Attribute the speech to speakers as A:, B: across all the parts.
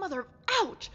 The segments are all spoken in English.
A: Mother, ouch!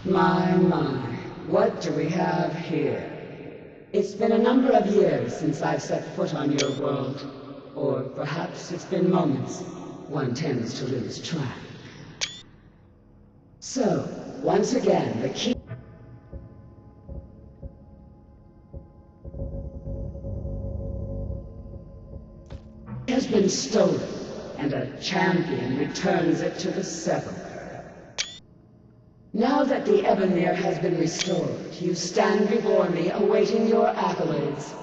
B: My, what do we have here? It's been a number of years since I've set foot on your world. Or perhaps it's been moments. One tends to lose track. So, once again, the key has been stolen, and a champion returns it to the Sepulchre. Now that the Ebonmere has been restored, you stand before me awaiting your accolades.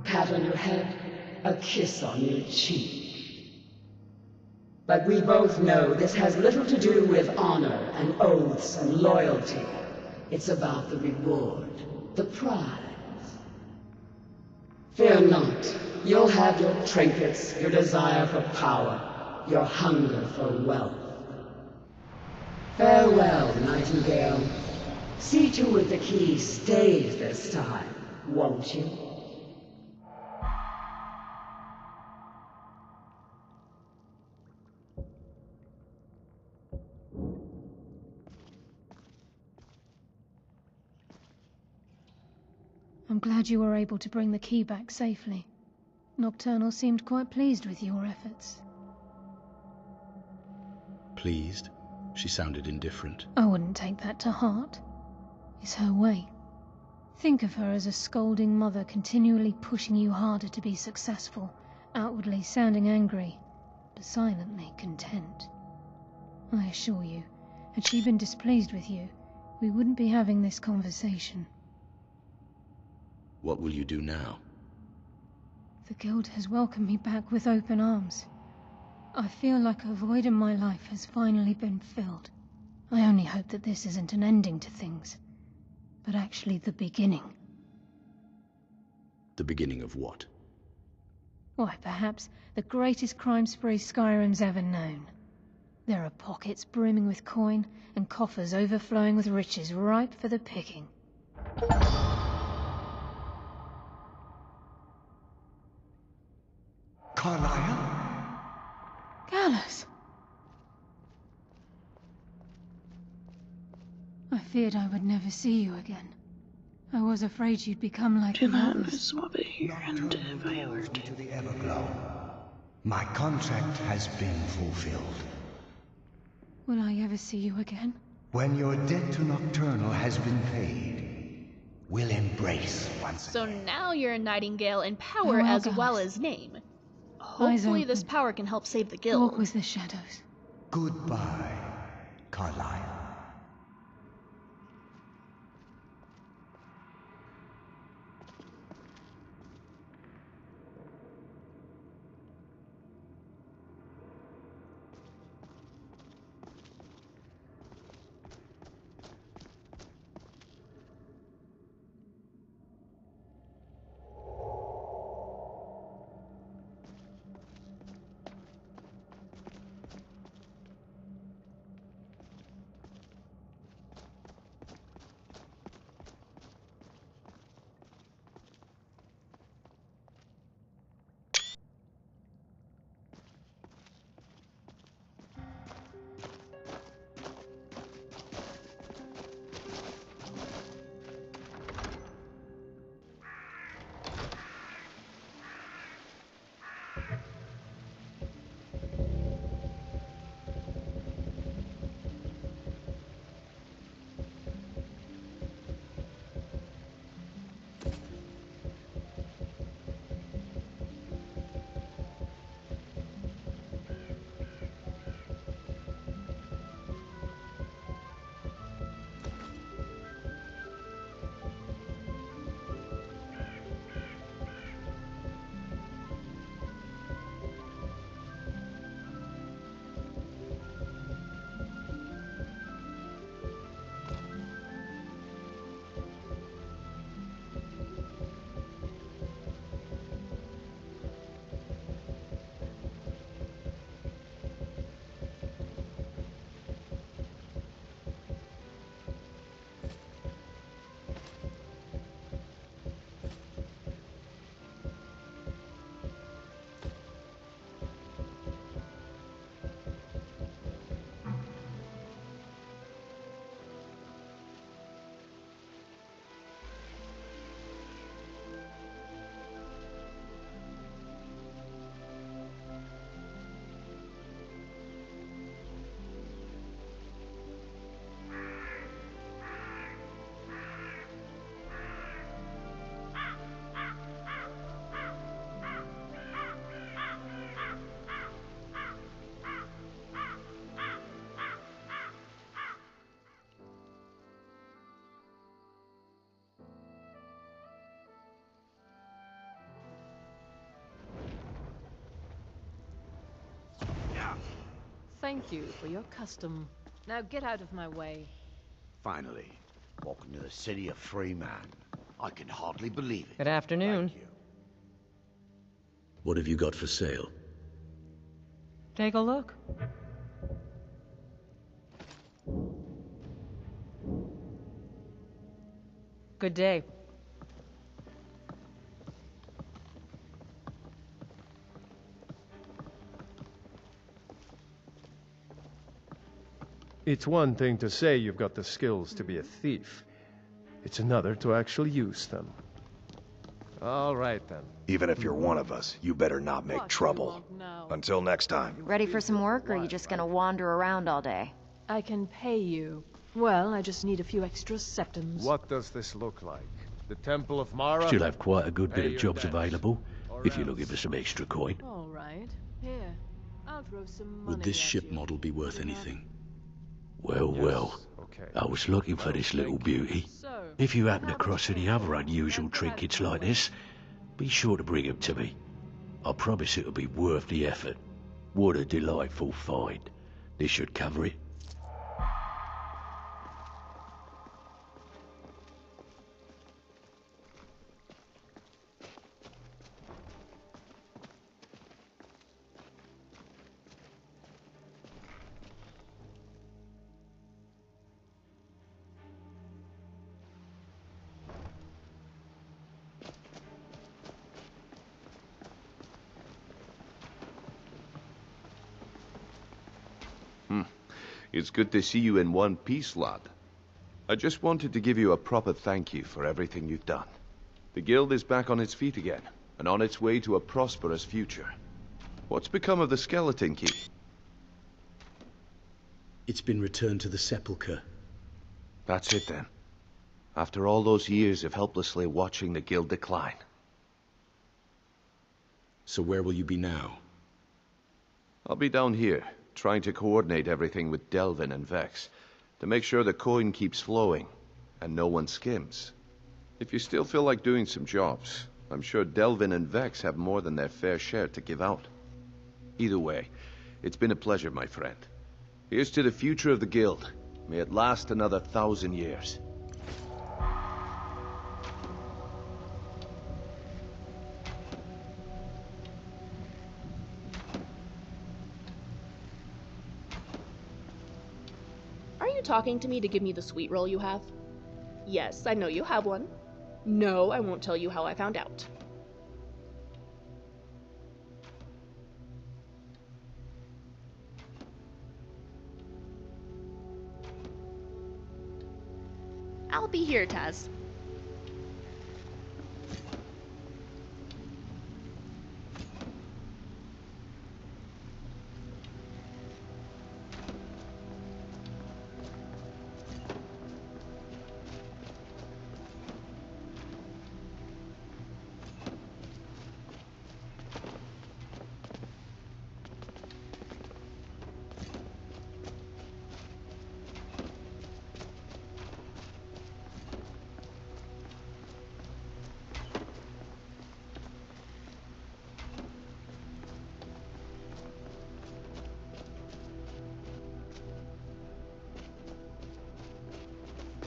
B: Pat on your head, a kiss on your cheek. But we both know this has little to do with honor and oaths and loyalty. It's about the reward, the prize. Fear not. You'll have your trinkets, your desire for power, your hunger for wealth. Farewell, Nightingale. See to it the key stays this time, won't you?
C: I'm glad you were able to bring the key back safely. Nocturnal seemed quite pleased with your efforts.
D: pleased? She sounded indifferent.
C: I wouldn't take that to heart. It's her way. Think of her as a scolding mother continually pushing you harder to be successful, outwardly sounding angry, but silently content. I assure you, had she been displeased with you, we wouldn't be having this conversation.
D: What will you do now?
C: The Guild has welcomed me back with open arms. I feel like a void in my life has finally been filled. I only hope that this isn't an ending to things, but actually the beginning.
D: The beginning of what?
C: Why, perhaps the greatest crime spree Skyrim's ever known. There are pockets brimming with coin, and coffers overflowing with riches ripe for the picking.
E: Carlisle?
C: Gallus! I feared I would never see you again. I was afraid you'd become like the others.
A: Swap it here and if I ever do.
E: To the Everglow. My contract has been fulfilled.
C: Will I ever see you again?
E: When your debt to Nocturnal has been paid, we'll embrace once
A: So
E: again.
A: now you're a Nightingale in power
C: Farewell,
A: as well
C: Gallus.
A: as name.
C: Eyes
A: Hopefully this
C: open.
A: power can help save the
C: Walk
A: guild.
C: with the shadows.
E: Goodbye, Carlisle.
F: Thank you for your custom. Now get out of my way.
G: Finally, walking to the city of free man. I can hardly believe it.
F: Good afternoon.
G: Thank you.
D: What have you got for sale?
F: Take a look. Good day.
H: It's one thing to say you've got the skills to be a thief. It's another to actually use them. All right, then.
I: Even if you're one of us, you better not make trouble. Until next time.
J: Ready for some work, or are you just gonna wander around all day?
F: I can pay you. Well, I just need a few extra septums.
H: What does this look like? The Temple of Mara?
D: She'll have quite a good bit
H: Pay
D: of
H: your
D: jobs
H: debts,
D: available,
H: or
D: if you'll
H: else.
D: give us some extra coin.
F: All right. Here. I'll throw some money
D: Would this
F: at
D: ship
F: you.
D: model be worth
F: Good enough?
D: anything? Well,
H: Yes,
D: well.
H: okay.
D: I was looking for
H: Well,
D: this little
H: thank you.
D: beauty.
F: So,
D: If you happen
F: how much
D: across any
F: for it?
D: other unusual
F: Now get out of
D: trinkets
F: my
D: like
F: way.
D: this, be sure to bring them to me. I promise it'll be worth the effort. What a delightful find. This should cover it.
K: It's good to see you in one piece, lad. I just wanted to give you a proper thank you for everything you've done. The guild is back on its feet again, and on its way to a prosperous future. What's become of the skeleton key?
D: It's been returned to the sepulchre.
K: That's it then. After all those years of helplessly watching the guild decline.
D: So where will you be now?
K: I'll be down here, trying to coordinate everything with Delvin and Vex, to make sure the coin keeps flowing, and no one skims. If you still feel like doing some jobs, I'm sure Delvin and Vex have more than their fair share to give out. Either way, it's been a pleasure, my friend. Here's to the future of the guild. May it last another 1,000 years.
A: Are you talking to me to give me the sweet roll you have? Yes, I know you have one. No, I won't tell you how I found out. I'll be here, Taz.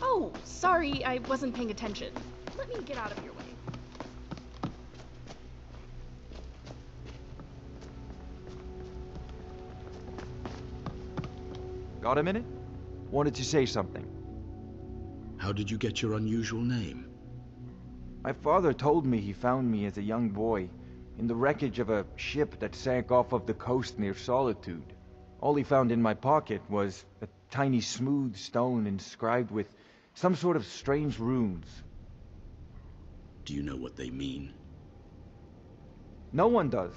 A: Oh, sorry, I wasn't paying attention. Let me get out of your way.
L: Got a minute? Wanted to say something.
D: How did you get your unusual name?
L: My father told me he found me as a young boy in the wreckage of a ship that sank off of the coast near Solitude. All he found in my pocket was a tiny smooth stone inscribed with some sort of strange runes.
D: Do you know what they mean?
L: No one does.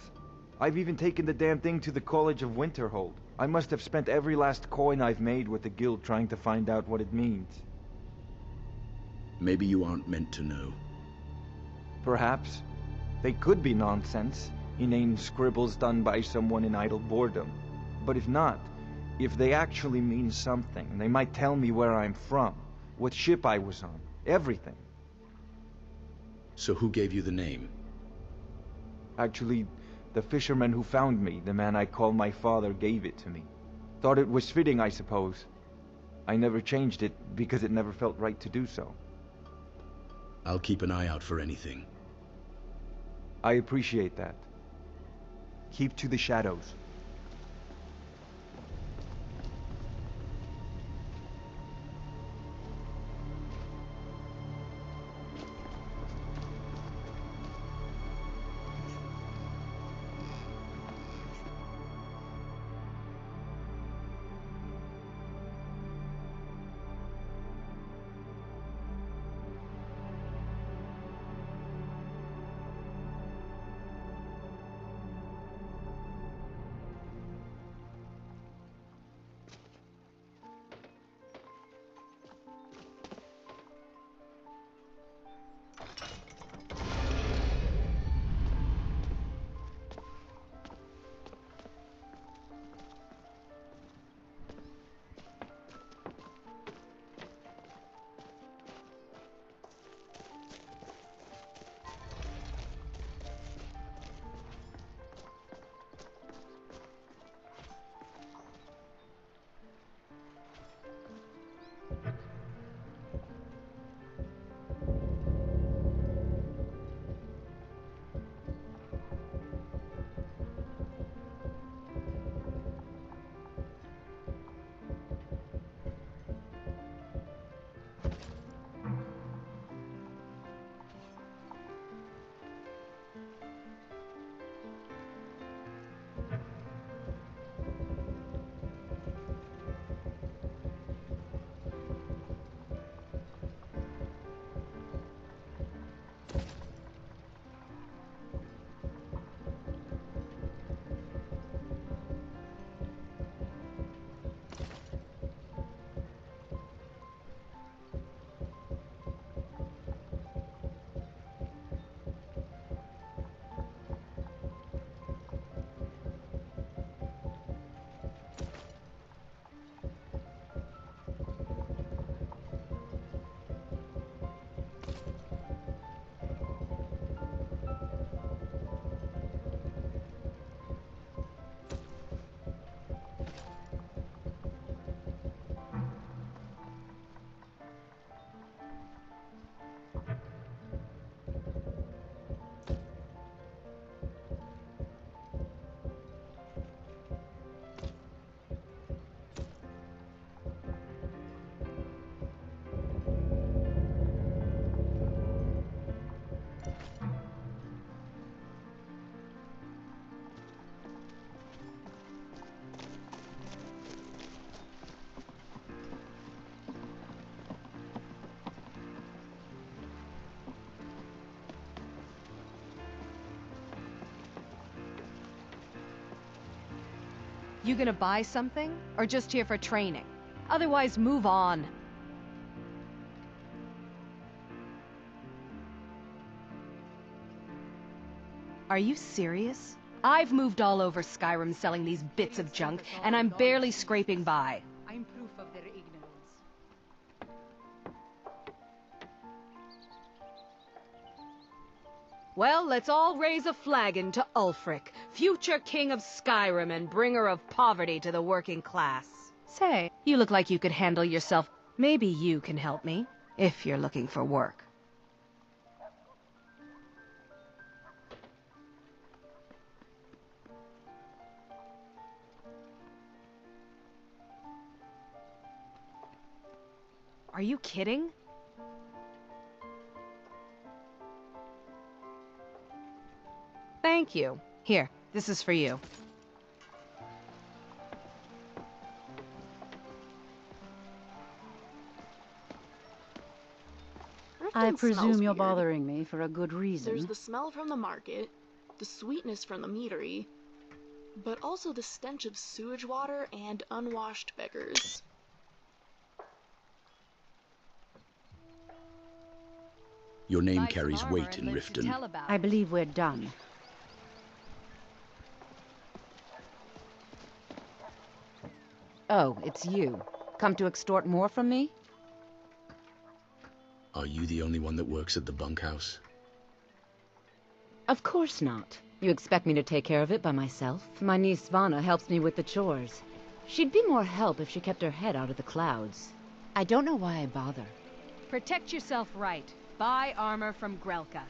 L: I've even taken the damn thing to the College of Winterhold. I must have spent every last coin I've made with the guild trying to find out what it means.
D: Maybe you aren't meant to know.
L: Perhaps. They could be nonsense, inane scribbles done by someone in idle boredom. But if not, if they actually mean something, they might tell me where I'm from, what ship I was on, everything.
D: So who gave you the name?
L: Actually, the fisherman who found me, the man I call my father, gave it to me. Thought it was fitting, I suppose. I never changed it because it never felt right to do so.
D: I'll keep an eye out for anything.
L: I appreciate that. Keep to the shadows.
I: You gonna buy something, or just here for training? Otherwise, move on. Are you serious? I've moved all over Skyrim selling these bits of junk, and I'm barely scraping by.
F: I'm proof of their ignorance.
I: Well, let's all raise a flagon to Ulfric, future king of Skyrim and bringer of poverty to the working class. Say, you look like you could handle yourself. Maybe you can help me, if you're looking for work. Are you kidding? Thank you. Here, this is for you.
M: I
A: Riften
M: presume
A: smells
M: you're
A: weird.
M: bothering me for a good reason.
A: There's the smell from the market, the sweetness from the meadery, but also the stench of sewage water and unwashed beggars.
N: Your name
I: Buy some
N: carries
I: armor
N: weight
I: and
N: in
I: live to
N: Riften.
I: tell about
M: I
I: it.
M: believe we're done. Oh, it's you. Come to extort more from me?
N: Are you the only one that works at the bunkhouse?
M: Of course not. You expect me to take care of it by myself? My niece Svana helps me with the chores. She'd be more help if she kept her head out of the clouds. I don't know why I bother.
I: Protect yourself right. Buy armor from Grelka.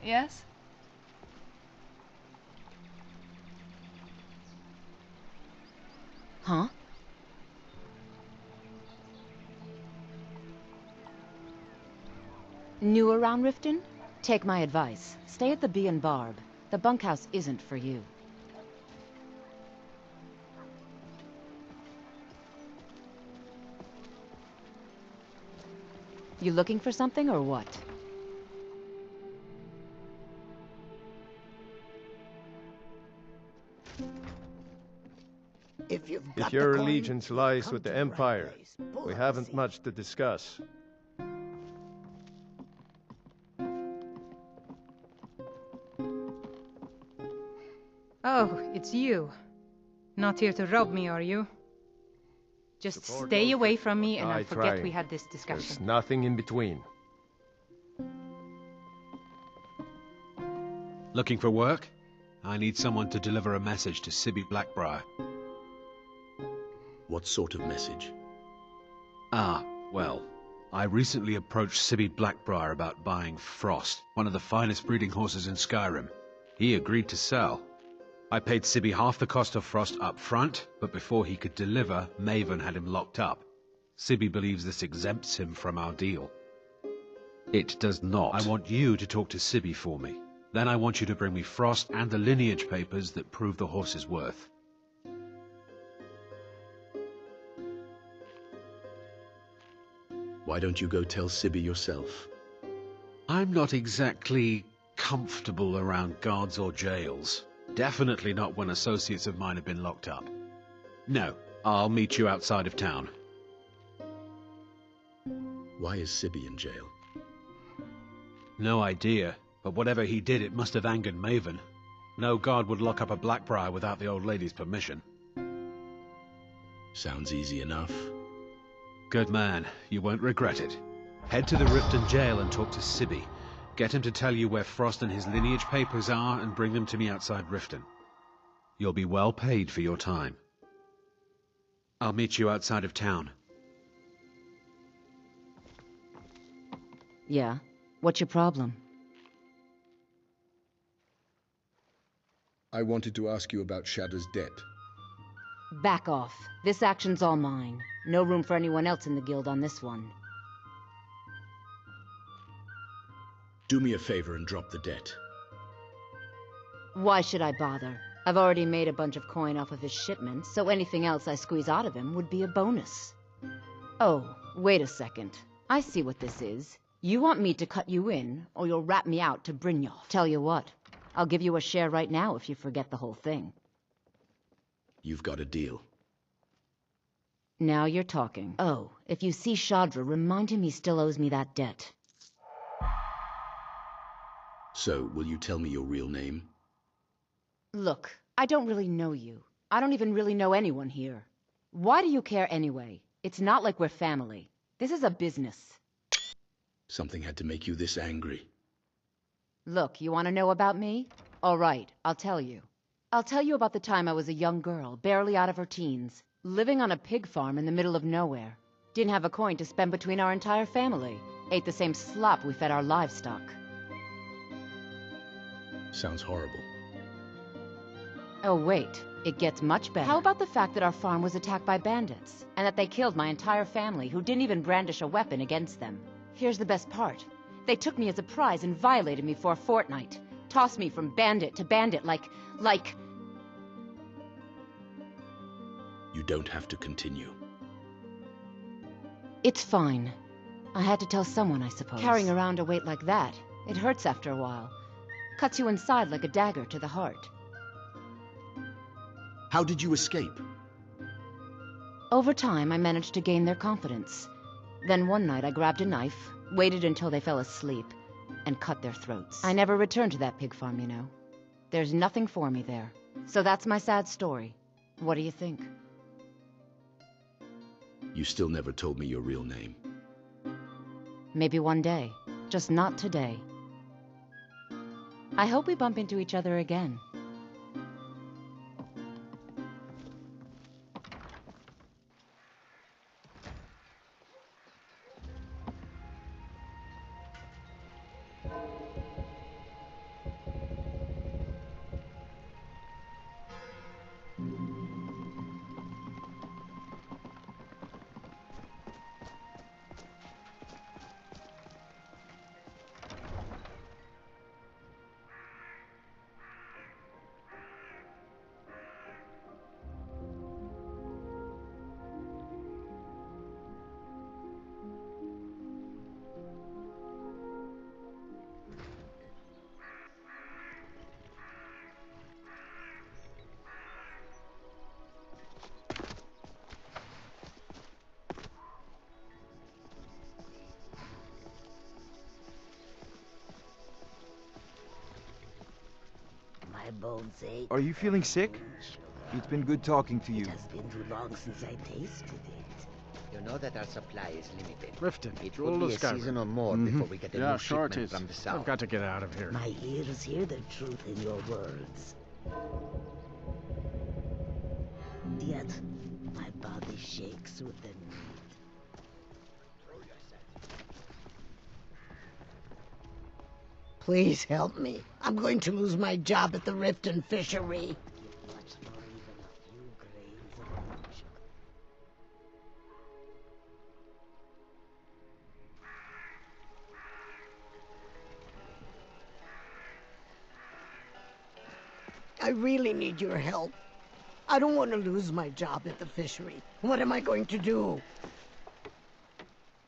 I: Yes?
M: Huh? New around Riften? Take my advice. Stay at the Bee and Barb. The bunkhouse isn't for you. You looking for something or what?
G: If you've
H: If
G: got
H: your
G: the coin,
H: allegiance lies
G: come
H: with
G: to
H: the
G: right
H: Empire,
G: place. Pull
H: we
G: up
H: haven't
G: the
H: much to discuss.
O: Oh, it's you. Not here to rob me, are you? Just stay away from me and I'll forget we had this
H: There's
O: discussion.
H: nothing in between.
P: Looking for work? I need someone to deliver a message to Sibby Blackbriar.
N: What sort of message?
P: Ah, well, I recently approached Sibby Blackbriar about buying Frost, one of the finest breeding horses in Skyrim. He agreed to sell. I paid Sibby half the cost of Frost up front, but before he could deliver, Maven had him locked up. Sibby believes this exempts him from our deal.
N: It does not.
P: I want you to talk to Sibby for me. Then I want you to bring me Frost and the lineage papers that prove the horse's worth.
N: Why don't you go tell Sibby yourself?
P: I'm not exactly comfortable around guards or jails. Definitely not when associates of mine have been locked up. No, I'll meet you outside of town.
N: Why is Sibby in jail?
P: No idea, but whatever he did, it must have angered Maven. No guard would lock up a Blackbriar without the old lady's permission.
N: Sounds easy enough.
P: Good man, you won't regret it. Head to the Riften jail and talk to Sibby. Get him to tell you where Frost and his lineage papers are and bring them to me outside Riften. You'll be well paid for your time. I'll meet you outside of town.
M: Yeah? What's your problem?
Q: I wanted to ask you about Shadow's debt.
M: Back off. This action's all mine. No room for anyone else in the guild on this one.
N: Do me a favor and drop the debt.
M: Why should I bother? I've already made a bunch of coin off of his shipments, so anything else I squeeze out of him would be a bonus. Oh, wait a second. I see what this is. You want me to cut you in, or you'll rat me out to Brynjolf. Tell you what, I'll give you a share right now if you forget the whole thing.
N: You've got a deal.
M: Now you're talking. Oh, if you see Shadra, remind him he still owes me that debt.
N: So, will you tell me your real name?
M: Look, I don't really know you. I don't even really know anyone here. Why do you care anyway? It's not like we're family. This is a business.
N: Something had to make you this angry.
M: Look, you want to know about me? All right, I'll tell you. I'll tell you about the time I was a young girl, barely out of her teens, living on a pig farm in the middle of nowhere. Didn't have a coin to spend between our entire family. Ate the same slop we fed our livestock.
N: Sounds horrible.
M: Oh wait, it gets much better. How about the fact that our farm was attacked by bandits, and that they killed my entire family who didn't even brandish a weapon against them? Here's the best part. They took me as a prize and violated me for a fortnight. Tossed me from bandit to bandit like...
N: You don't have to continue.
M: It's fine. I had to tell someone, I suppose. Carrying around a weight like that, it hurts after a while. Cuts you inside like a dagger to the heart.
N: How did you escape?
M: Over time, I managed to gain their confidence. Then one night I grabbed a knife, waited until they fell asleep, and cut their throats. I never returned to that pig farm, you know. There's nothing for me there. So that's my sad story. What do you think?
N: You still never told me your real name.
M: Maybe one day. Just not today. I hope we bump into each other again.
R: My bones ache.
L: Are you feeling sick? It's been good talking to you.
R: It has been too long since I tasted it. You know that our supply is limited.
S: Riften,
R: it will be a season or more before we get a new shipment from the south.
S: I've got to get out of here.
R: My ears hear the truth in your words. Yet, my body shakes with the need. Please help me. I'm going to lose my job at the Riften fishery. I really need your help. I don't want to lose my job at the fishery. What am I going to do?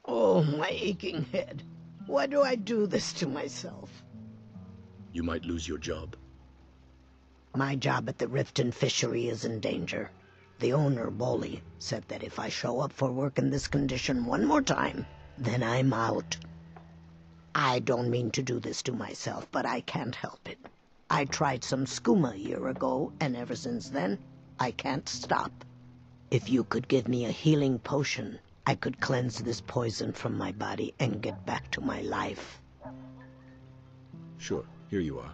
R: Oh, my aching head. Why do I do this to myself?
N: You might lose your job.
R: My job at the Riften fishery is in danger. The owner, Bolly, said that if I show up for work in this condition one more time, then I'm out. I don't mean to do this to myself, but I can't help it. I tried some skooma a year ago, and ever since then, I can't stop. If you could give me a healing potion, I could cleanse this poison from my body and get back to my life.
N: Sure, here you are.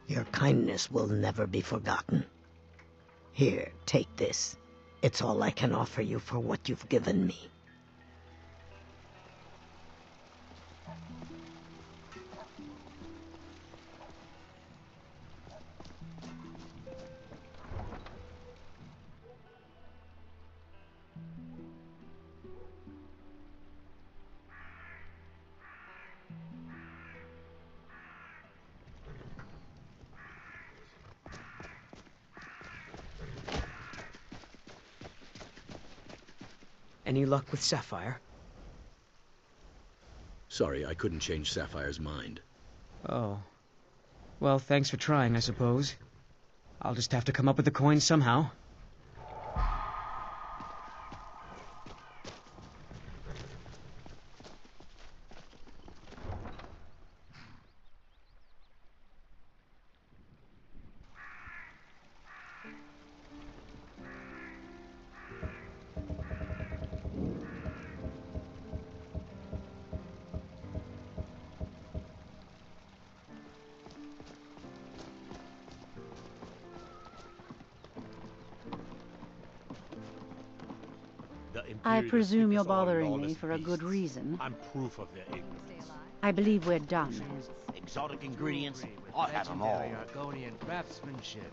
R: Your kindness will never be forgotten. Here, take this. It's all I can offer you for what you've given me.
S: Any luck with Sapphire?
N: Sorry, I couldn't change Sapphire's mind.
S: Oh. Well, thanks for trying, I suppose. I'll just have to come up with the coin somehow.
T: I presume you're bothering me for a good reason.
G: I'm proof of their ignorance.
T: I believe we're done.
G: Exotic ingredients, I have them all.
L: Argonian craftsmanship.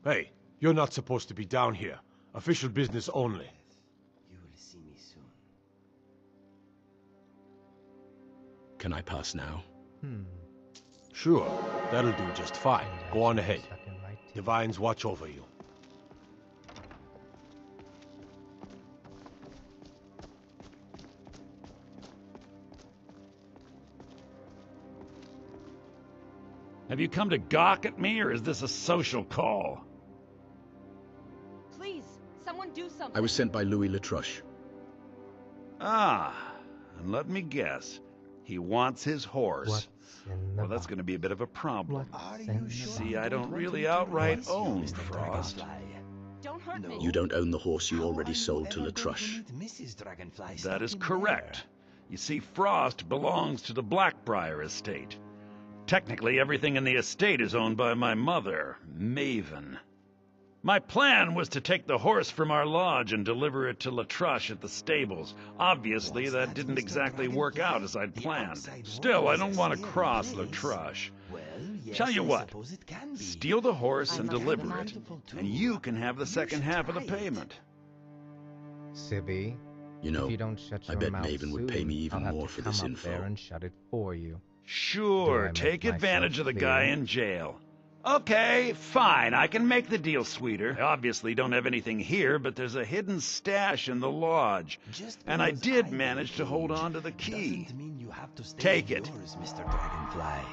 U: Hey, you're not supposed to be down here. Official business only.
V: You will see me soon.
N: Can I pass now?
U: Sure, that'll do just fine. Go on ahead. Divines watch over you.
W: Have you come to gawk at me, or is this a social call?
I: Please, someone do something.
N: I was sent by Louis Latruche.
W: Ah, and let me guess. He wants his horse. Well, that's going to be a bit of a problem. See, I don't really outright own Frost.
I: Don't hurt me.
N: You don't own the horse you already sold to Latruche.
W: That is correct. You see, Frost belongs to the Blackbriar estate. Technically, everything in the estate is owned by my mother, Maven. My plan was to take the horse from our lodge and deliver it to Latruche at the stables. Obviously, that didn't exactly work out as I'd planned. Still, I don't want to cross Latruche. Tell you what, steal the horse and deliver it, and you can have the second half of the payment.
X: Sibby,
N: You know,
X: if you don't shut
N: I
X: your
N: bet
X: mouth
N: Maven would pay
X: soon,
N: me even
X: I'll have
N: more
X: to
N: for
X: come
N: this
X: up
N: info.
X: there and shut it for you.
W: Sure,
X: Do I
W: take
X: make
W: advantage of the
X: myself
W: guy
X: clear?
W: in jail. Okay, fine, I can make the deal sweeter. I obviously don't have anything here, but there's a hidden stash in the lodge. And I did manage to hold on to the key. Take it.
V: Mr. Dragonfly.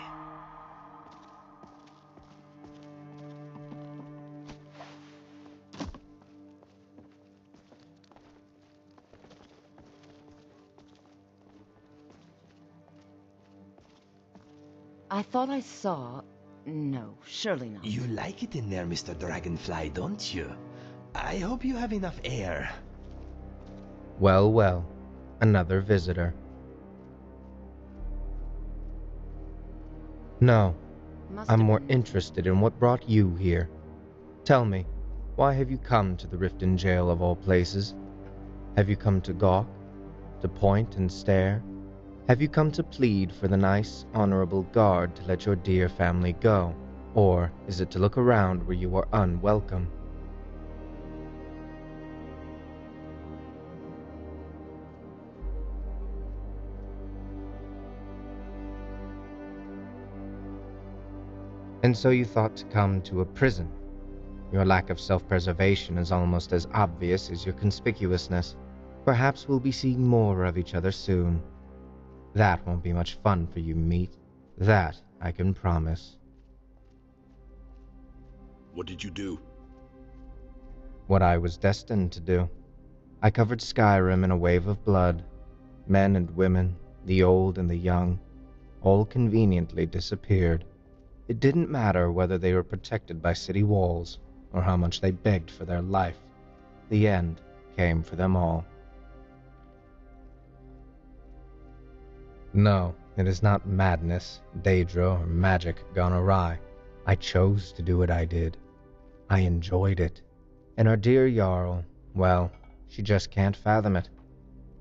M: I thought I saw... No, surely not.
V: You like it in there, Mr. Dragonfly, don't you? I hope you have enough air.
X: Well, well, another visitor. No, I'm more interested in what brought you here. Tell me, why have you come to the Riften jail of all places? Have you come to gawk? To point and stare? Have you come to plead for the nice, honorable guard to let your dear family go? Or is it to look around where you are unwelcome? And so you thought to come to a prison? Your lack of self-preservation is almost as obvious as your conspicuousness. Perhaps we'll be seeing more of each other soon. That won't be much fun for you, meat. That I can promise.
N: What did you do?
X: What I was destined to do. I covered Skyrim in a wave of blood. Men and women, the old and the young, all conveniently disappeared. It didn't matter whether they were protected by city walls or how much they begged for their life. The end came for them all. No, It is not madness, daedra, or magic gone awry. I chose to do what I did. I enjoyed it. And our dear Jarl, well, she just can't fathom it.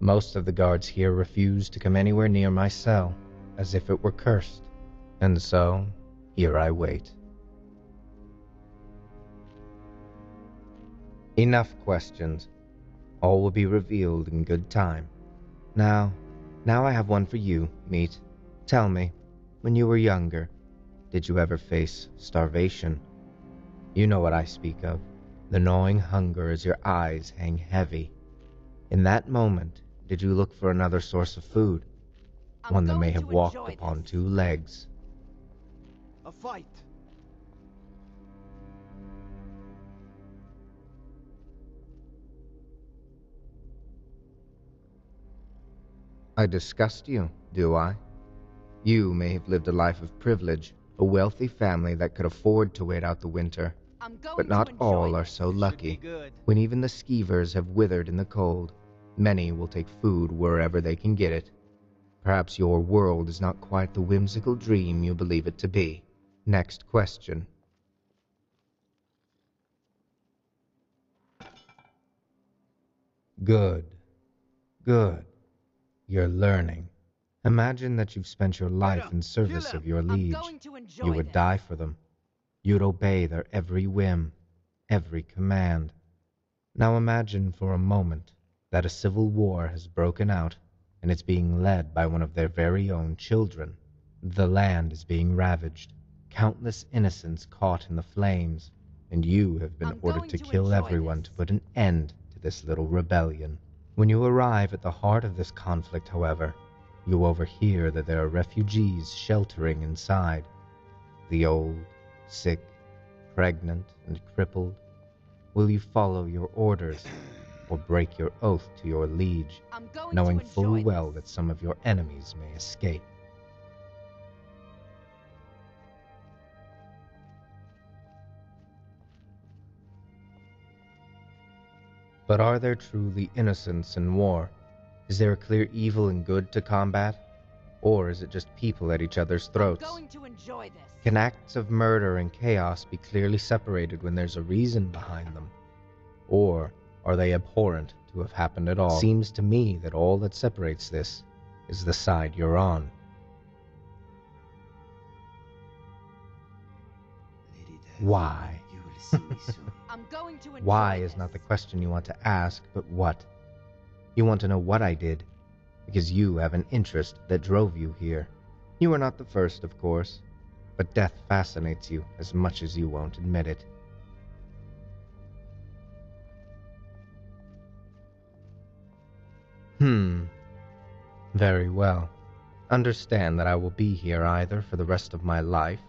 X: Most of the guards here refuse to come anywhere near my cell, as if it were cursed. And so, here I wait. Enough questions. All will be revealed in good time. Now I have one for you, Meat. Tell me, when you were younger, did you ever face starvation? You know what I speak of. The gnawing hunger as your eyes hang heavy. In that moment, did you look for another source of food? One that may have walked upon two legs.
L: A fight!
X: I disgust you, do I? You may have lived a life of privilege, a wealthy family that could afford to wait out the winter. But not all are so lucky. When even the skeevers have withered in the cold, many will take food wherever they can get it. Perhaps your world is not quite the whimsical dream you believe it to be. Next question. Good. Good. You're learning. Imagine that you've spent your life in service of your liege. You would die for them. You'd obey their every whim, every command. Now imagine for a moment that a civil war has broken out, and it's being led by one of their very own children. The land is being ravaged, countless innocents caught in the flames, and you have been ordered to kill everyone to put an end to this little rebellion. When you arrive at the heart of this conflict, however, you overhear that there are refugees sheltering inside. The old, sick, pregnant, and crippled. Will you follow your orders, or break your oath to your liege, knowing full well that some of your enemies may escape? But are there truly innocents in war? Is there a clear evil and good to combat? Or is it just people at each other's throats? Can acts of murder and chaos be clearly separated when there's a reason behind them? Or are they abhorrent to have happened at all? Seems to me that all that separates this is the side you're on. Why? Why is not the question you want to ask, but what? You want to know what I did, because you have an interest that drove you here. You are not the first, of course, but death fascinates you as much as you won't admit it. Very well. Understand that I will be here either for the rest of my life,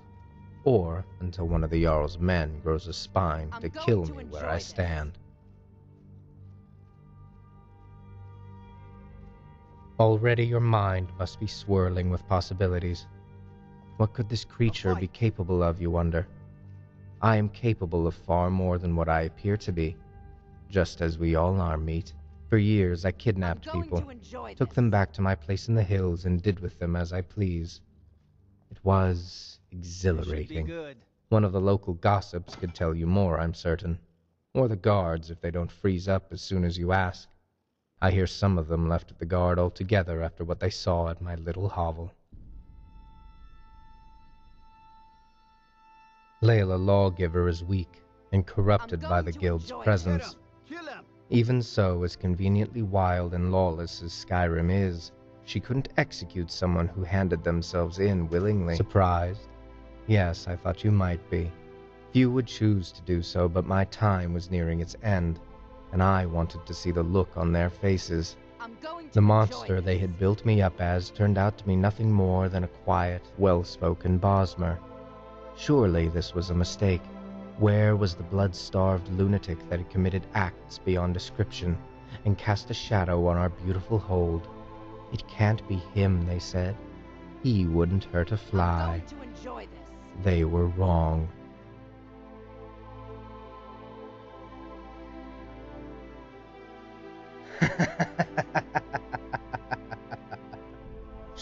X: or until one of the Jarl's men grows a spine to kill me where I stand. Already your mind must be swirling with possibilities. What could this creature be capable of, you wonder? I am capable of far more than what I appear to be, just as we all are, Meat. For years I kidnapped people, took them back to my place in the hills and did with them as I please. It was exhilarating. One of the local gossips could tell you more, I'm certain. Or the guards, if they don't freeze up as soon as you ask. I hear some of them left the guard altogether after what they saw at my little hovel. Layla Lawgiver is weak and corrupted by the guild's presence. Even so, as conveniently wild and lawless as Skyrim is, she couldn't execute someone who handed themselves in willingly. Surprised? Yes, I thought you might be. Few would choose to do so, but my time was nearing its end, and I wanted to see the look on their faces. The monster they had built me up as turned out to be nothing more than a quiet, well-spoken Bosmer. Surely this was a mistake. Where was the blood-starved lunatic that had committed acts beyond description and cast a shadow on our beautiful hold? It can't be him, they said. He wouldn't hurt a fly. They were wrong.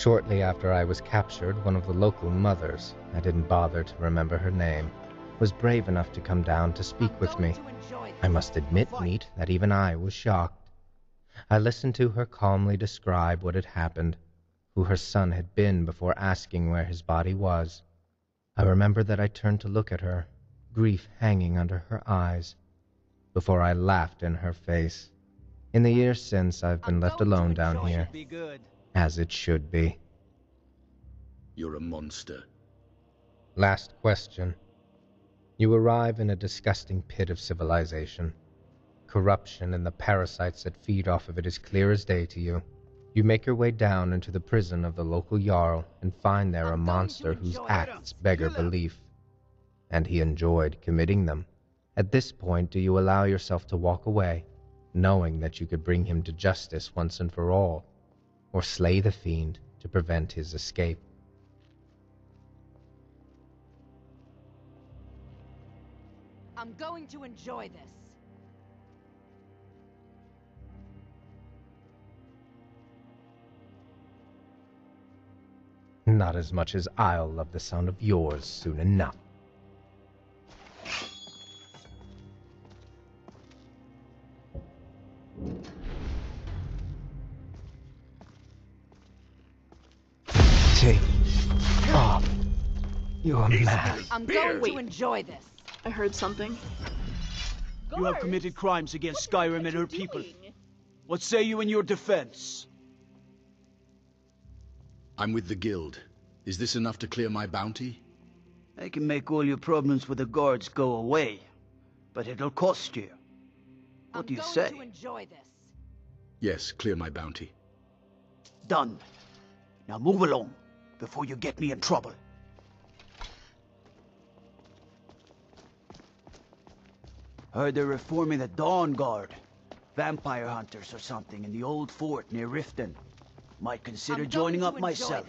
X: Shortly after I was captured, one of the local mothers, I didn't bother to remember her name, was brave enough to come down to speak with me. I must admit, Meat, that even I was shocked. I listened to her calmly describe what had happened, who her son had been before asking where his body was. I remember that I turned to look at her, grief hanging under her eyes, before I laughed in her face. In the years since, I've been left alone down here, as it should be.
N: You're a monster.
X: Last question. You arrive in a disgusting pit of civilization. Corruption and the parasites that feed off of it is clear as day to you. You make your way down into the prison of the local Jarl and find there a monster whose acts beggar belief. And he enjoyed committing them. At this point, do you allow yourself to walk away, knowing that you could bring him to justice once and for all, or slay the fiend to prevent his escape?
I: I'm going to enjoy this.
X: Not as much as I'll love the sound of yours soon enough. Take off your mask.
I: I'm going to enjoy this.
A: I heard something.
B: You have committed crimes against Skyrim and her people. What say you in your defense?
N: I'm with the guild. Is this enough to clear my bounty?
B: I can make all your problems with the guards go away, but it'll cost you. What do you say?
I: I'm going to enjoy this.
N: Yes, clear my bounty.
B: Done. Now move along, before you get me in trouble. Heard they're reforming the Dawn Guard. Vampire hunters or something in the old fort near Riften. Might consider joining up myself.